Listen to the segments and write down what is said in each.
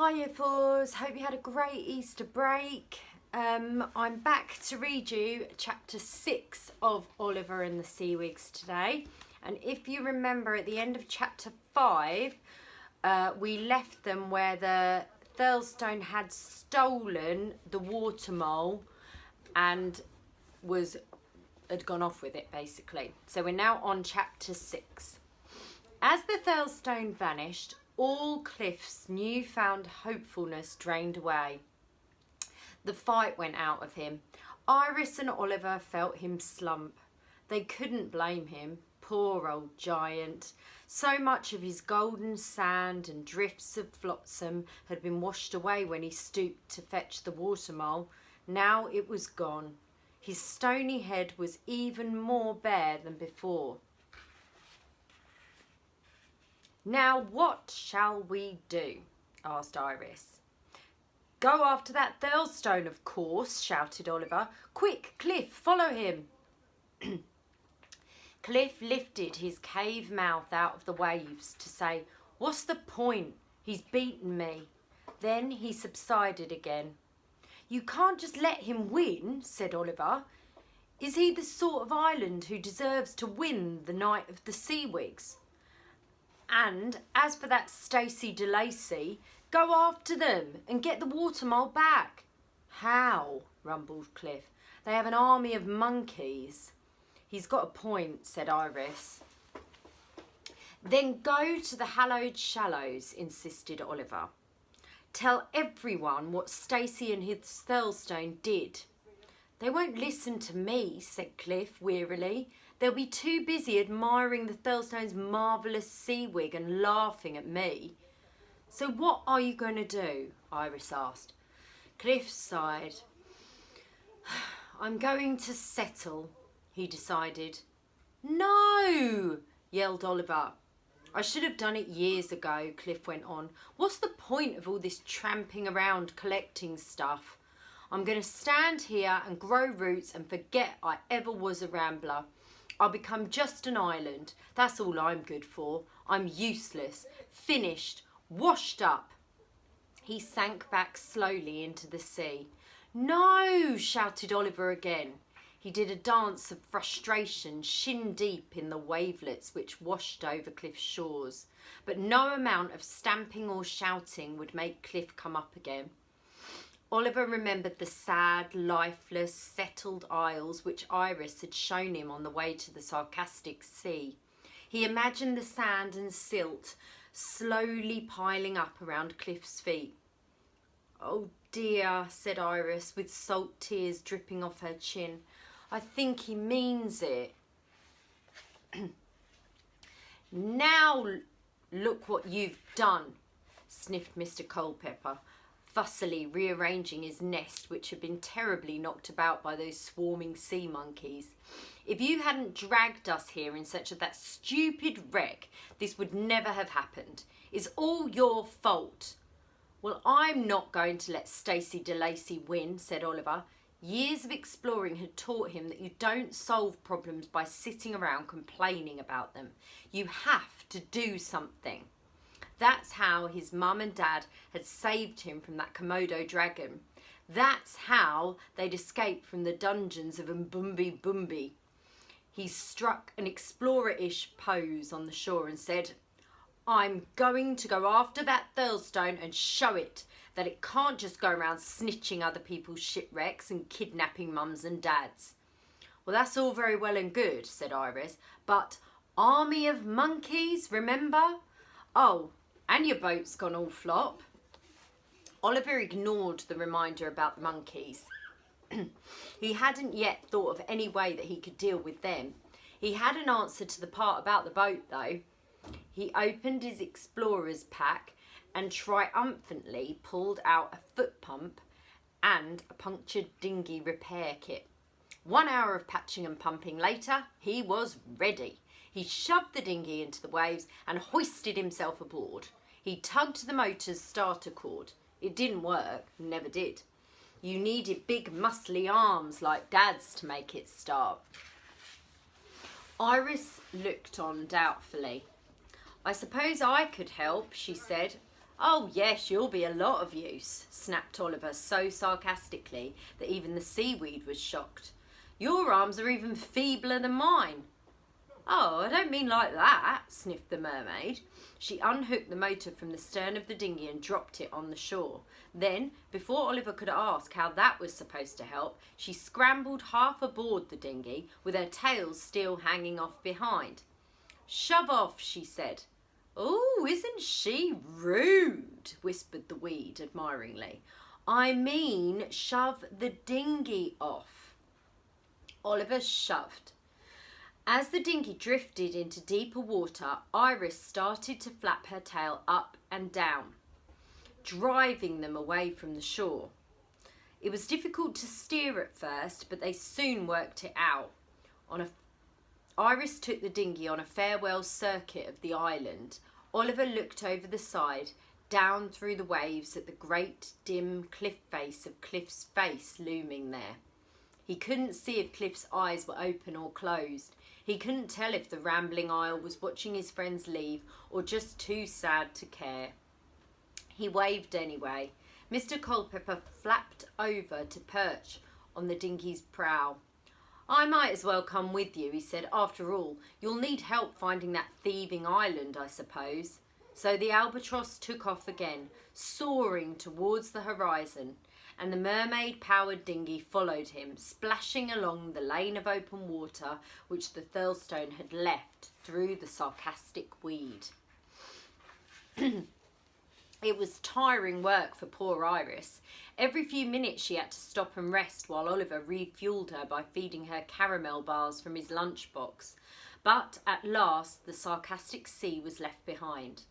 Hi Year 4s, hope you had a great Easter break. I'm back to read you chapter 6 of Oliver and the Seawigs today. And if you remember at the end of chapter 5, we left them where the Thurlstone had stolen the water mole and had gone off with it basically. So we're now on chapter 6. As the Thurlstone vanished, all Cliff's newfound hopefulness drained away. The fight went out of him. Iris and Oliver felt him slump. They couldn't blame him, poor old giant. So much of his golden sand and drifts of flotsam had been washed away when he stooped to fetch the water mole. Now it was gone. His stony head was even more bare than before. "Now what shall we do?" asked Iris. "Go after that Thurlstone, of course," shouted Oliver. "Quick, Cliff, follow him." Cliff lifted his cave mouth out of the waves to say, "What's the point? He's beaten me." Then he subsided again. "You can't just let him win," said Oliver. "Is he the sort of island who deserves to win the Night of the Seawigs? And as for that Stacey de Lacy, go after them and get the water mole back." "How?" rumbled Cliff. "They have an army of monkeys." "He's got a point," said Iris. "Then go to the hallowed shallows," insisted Oliver. "Tell everyone what Stacey and his Thurlstone did." "They won't listen to me," said Cliff wearily. "They'll be too busy admiring the Thurlstone's marvellous seawig and laughing at me." "So what are you going to do?" Iris asked. Cliff sighed. "I'm going to settle," he decided. "No!" yelled Oliver. "I should have done it years ago," Cliff went on. "What's the point of all this tramping around collecting stuff? I'm going to stand here and grow roots and forget I ever was a rambler. I'll become just an island. That's all I'm good for. I'm useless, finished, washed up." He sank back slowly into the sea. "No!" shouted Oliver again. He did a dance of frustration, shin deep in the wavelets which washed over Cliff's shores. But no amount of stamping or shouting would make Cliff come up again. Oliver remembered the sad, lifeless, settled isles which Iris had shown him on the way to the sarcastic sea. He imagined the sand and silt slowly piling up around Cliff's feet. "Oh dear," said Iris, with salt tears dripping off her chin. "I think he means it." "Now look what you've done," sniffed Mr. Culpepper, fussily rearranging his nest, which had been terribly knocked about by those swarming sea monkeys. "If you hadn't dragged us here in search of that stupid wreck, this would never have happened. It's all your fault." "Well, I'm not going to let Stacey de Lacy win," said Oliver. Years of exploring had taught him that you don't solve problems by sitting around complaining about them. You have to do something. That's how his mum and dad had saved him from that Komodo dragon. That's how they'd escaped from the dungeons of Mbumbi. He struck an explorer-ish pose on the shore and said, "I'm going to go after that Thurlstone and show it that it can't just go around snitching other people's shipwrecks and kidnapping mums and dads." "Well, that's all very well and good," said Iris, "but army of monkeys, remember? Oh, and your boat's gone all flop." Oliver ignored the reminder about the monkeys. He hadn't yet thought of any way that he could deal with them. He had an answer to the part about the boat, though. He opened his explorer's pack and triumphantly pulled out a foot pump and a punctured dinghy repair kit. 1 hour of patching and pumping later, he was ready. He shoved the dinghy into the waves and hoisted himself aboard. He tugged the motor's starter cord. It didn't work, never did. You needed big muscly arms like Dad's to make it start. Iris looked on doubtfully. "I suppose I could help," she said. Oh yes, you'll be a lot of use, snapped Oliver so sarcastically that even the seaweed was shocked. Your arms are even feebler than mine. Oh, I don't mean like that, sniffed the mermaid. She unhooked the motor from the stern of the dinghy and dropped it on the shore. Then, before Oliver could ask how that was supposed to help, she scrambled half aboard the dinghy with her tail still hanging off behind. Shove off, she said. Oh, isn't she rude, whispered the weed admiringly. I mean, shove the dinghy off. Oliver shoved. As the dinghy drifted into deeper water, Iris started to flap her tail up and down, driving them away from the shore. It was difficult to steer at first, but they soon worked it out. Iris took the dinghy on a farewell circuit of the island. Oliver looked over the side, down through the waves at the great dim cliff face of Cliff's face looming there. He couldn't see if Cliff's eyes were open or closed. He couldn't tell if the rambling isle was watching his friends leave or just too sad to care. He waved anyway. Mr. Culpepper flapped over to perch on the dinghy's prow. I might as well come with you, he said. After all, you'll need help finding that thieving island, I suppose. So the albatross took off again, soaring towards the horizon, and the mermaid-powered dinghy followed him, splashing along the lane of open water which the Thurlestone had left through the sarcastic weed. It was tiring work for poor Iris. Every few minutes she had to stop and rest while Oliver refuelled her by feeding her caramel bars from his lunchbox. But at last the sarcastic sea was left behind.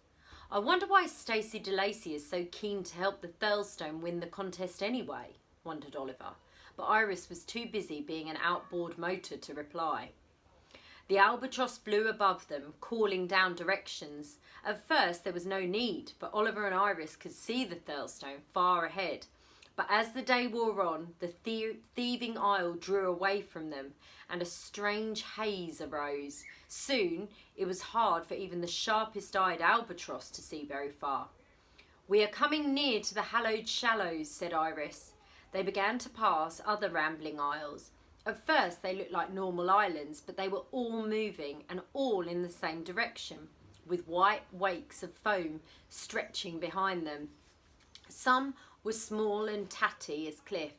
I wonder why Stacey de Lacy is so keen to help the Thurlestone win the contest anyway, wondered Oliver. But Iris was too busy being an outboard motor to reply. The albatross flew above them, calling down directions. At first there was no need, for Oliver and Iris could see the Thurlestone far ahead. But as the day wore on, the thieving isle drew away from them, and a strange haze arose. Soon it was hard for even the sharpest-eyed albatross to see very far. We are coming near to the hallowed shallows, said Iris. They began to pass other rambling isles. At first they looked like normal islands, but they were all moving and all in the same direction, with white wakes of foam stretching behind them. Some were small and tatty as Cliff.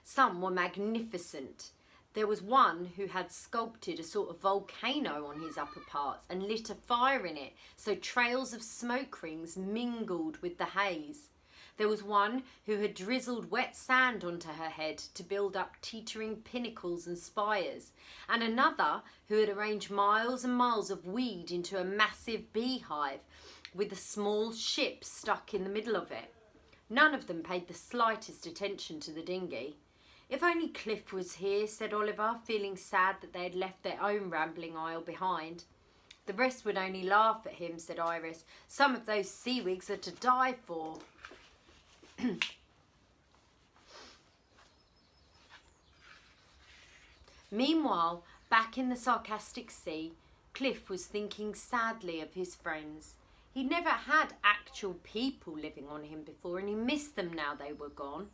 Some were magnificent. There was one who had sculpted a sort of volcano on his upper parts and lit a fire in it, so trails of smoke rings mingled with the haze. There was one who had drizzled wet sand onto her head to build up teetering pinnacles and spires, and another who had arranged miles and miles of weed into a massive beehive with a small ship stuck in the middle of it. None of them paid the slightest attention to the dinghy. If only Cliff was here, said Oliver, feeling sad that they had left their own rambling isle behind. The rest would only laugh at him, said Iris. Some of those seawigs are to die for. Meanwhile, back in the sarcastic sea, Cliff was thinking sadly of his friends. He'd never had actual people living on him before, and he missed them now they were gone.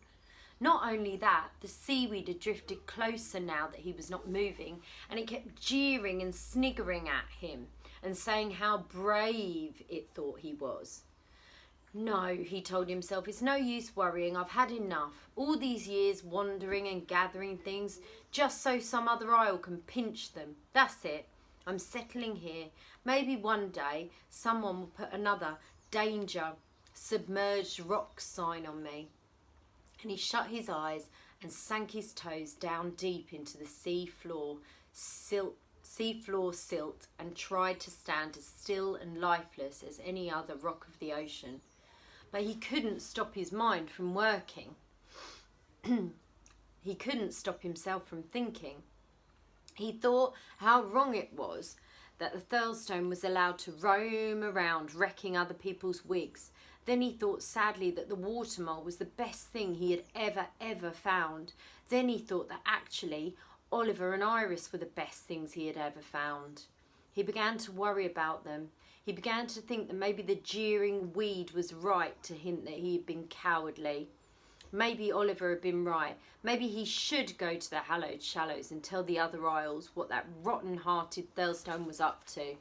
Not only that, the seaweed had drifted closer now that he was not moving, and it kept jeering and sniggering at him and saying how brave it thought he was. No, he told himself, it's no use worrying. I've had enough. All these years wandering and gathering things just so some other isle can pinch them. That's it. I'm settling here. Maybe one day someone will put another danger submerged rock sign on me. And he shut his eyes and sank his toes down deep into the seafloor silt and tried to stand as still and lifeless as any other rock of the ocean. But he couldn't stop his mind from working. He couldn't stop himself from thinking. He thought how wrong it was that the Thurlestone was allowed to roam around wrecking other people's wigs. Then he thought sadly that the water mole was the best thing he had ever found. Then he thought that actually Oliver and Iris were the best things he had ever found. He began to worry about them. He began to think that maybe the jeering weed was right to hint that he had been cowardly. Maybe Oliver had been right. Maybe he should go to the hallowed shallows and tell the other Isles what that rotten-hearted Thurlestone was up to.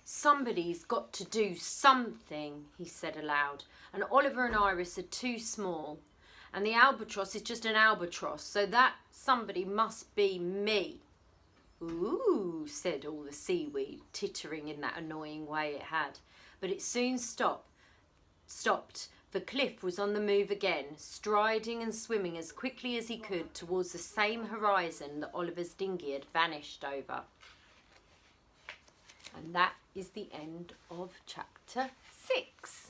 Somebody's got to do something, he said aloud. And Oliver and Iris are too small. And the albatross is just an albatross, so that somebody must be me. Ooh, said all the seaweed, tittering in that annoying way it had. But it soon stopped, for Cliff was on the move again, striding and swimming as quickly as he could towards the same horizon that Oliver's dinghy had vanished over. And that is the end of chapter 6.